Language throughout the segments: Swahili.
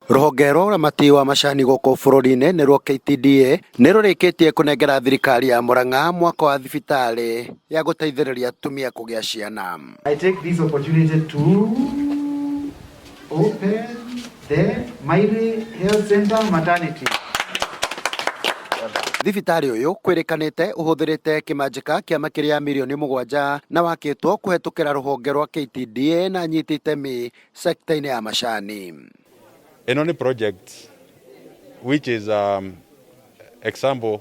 Rũhonge rwa ũramati wa macani gũkũ bũrũri-inĩ nĩruo KTDA nĩrũrĩkĩtie kũnengera thirikari ya Murang'a mwako wa thibitarĩ ya gũteithĩrĩria atumia kũgĩa ciana. I take this opportunity to open the Maire Health Center Maternity. Thibitarĩ ũyũ kwĩrĩkanĩte ũhũthĩrĩte kĩmanjĩka kĩa makĩria ya mirioni 7 na wakĩtwo kũhetũkĩra rũhonge rwa KTDA na nyiti itemi sector-inĩ ya macani. Ĩno nĩ project which is example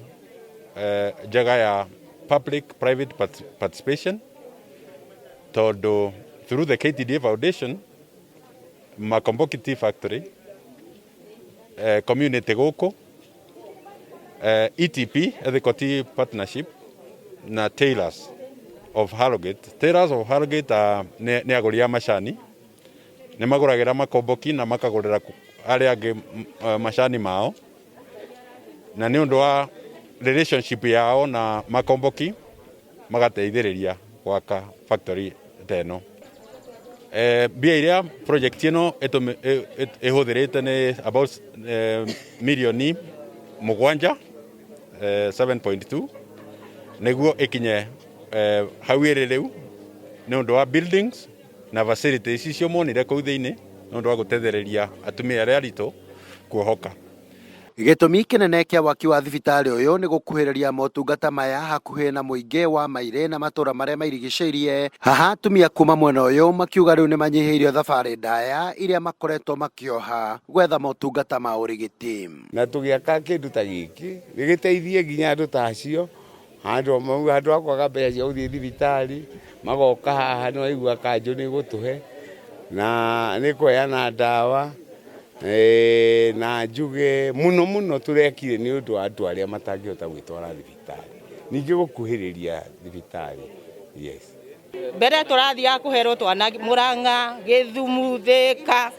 njega ya public private participation tondũ through the KTDA Foundation Makomboki Tea Factory community gũkũ ETP Ethical Tea Partnership na Tailors of Harrogate. Tailors of Harrogate nĩ agũri a macani, nĩ magũragĩra Makomboki na makagũrĩra arĩa angĩ macani mao, na nĩ ũndũ wa relationship yao na Makomboki magateithĩrĩria gwaka factory teno. Mbia iria project ĩno ĩhũthĩrĩte nĩ about mirioni 7 7.2 nĩguo ĩkinye hau ĩrĩ rĩu nĩ ũndũ wa buildings na facilities icio monire kũu thĩinĩ nĩ ũndũ wa gũteithĩrĩria atumia arĩa aritũ kuohoka. Gĩtũmi kĩnene kĩa waki wa thibitarĩ ũyũ nĩ gũkuhĩrĩria motungata maya hakuhĩ na mũingĩ wa Maire na matũra marĩa mairigicĩirie. Haha atumia kuma mwena ũyũ makiuga rĩu nĩ manyihĩirio thabarĩ ndaya iria makoretwo makĩoha gwetha motungata ma ũrigiti. Na tũgĩaka kĩndũ ta gĩkĩ gĩgĩteithie nginya andũ ta acio andũ akwaga mbeca cia gũthiĩ thibitarĩ magoka haha nĩ waigua kanjũ nĩ gũtũhe na nĩ kũheana ndawa na njuge mũno tũrekire nĩ ũndũ wa andũ arĩa matangĩhota gwĩtwara thibitarĩ, ningĩ gũkuhĩrĩria thibitarĩ. Yes, mbere tũrathiaga kũherwo twana Murang'a, Gĩthumu, Thĩka,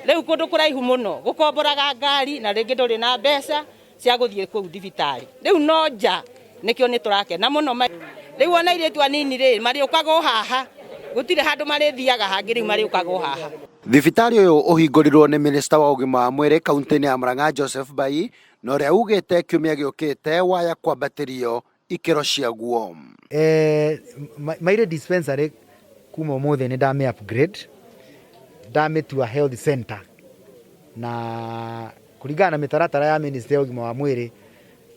rĩu kũndũ kũraihu mũno gũkomboraga ngari na rĩngĩ ndũrĩ na mbeca cia gũthiĩ kũu thibitarĩ. Rĩu no nja nĩkĩo nĩ tũrakena mũno. Rĩu ona airĩtu anini rĩ marĩũkaga haha, gũtirĩ handũ marĩthiaga hangĩ, rĩu marĩũkaga haha. Thibitarĩ ũyũ ũhingũrirwo nĩ minista wa ũgima wa mwĩrĩ kaunti-inĩ ya Murang'a Joseph Mbai, na ũrĩa ugĩte kiumia gĩũkĩte waya kwambatĩrio ikĩro ciaguo. Maire dispensary kuma ũmũthĩ nĩ ndame upgrade, ndamĩtua health center, na kũringana na mĩtaratara ya minista ya ũgima wa mwĩrĩ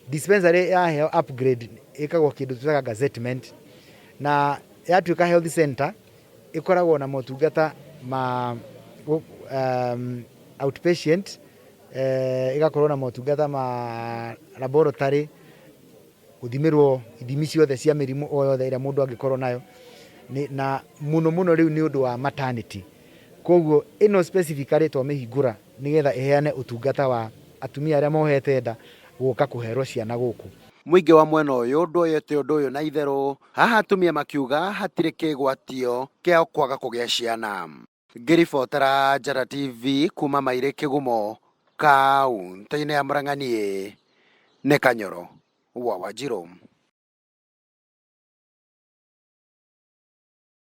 dispensary ya upgrade ĩkagwo kĩndũ tũtaga gazettement, na yatuĩka health center ĩkoragwo na motungata ma outpatient, igakorwo na motungata ma laboratory, gũthimĩrwo ithimi ciothe cia mĩrimũ o yothe ĩrĩa mũndũ angĩkorwo nayo, na mũno rĩu nĩ ũndũ wa maternity. Koguo ĩno specifically twamĩhingũra nĩgetha ĩheane ũtungata wa atumia arĩa mohete nda gũka kũherwo ciana gũkũ. Mũingĩ wa mwena ũyũ ndũoyete ũndũ ũyũ na itherũ, haha atumia makiuga hatirĩ kĩgwatio kĩao kwaga kũgĩa ciana. Ngĩribotera Njara TV kuma Maire Kĩgumo, kaunti-inĩ ya Murang'a, niĩ nĩ Kanyoro wa Wanjirũ.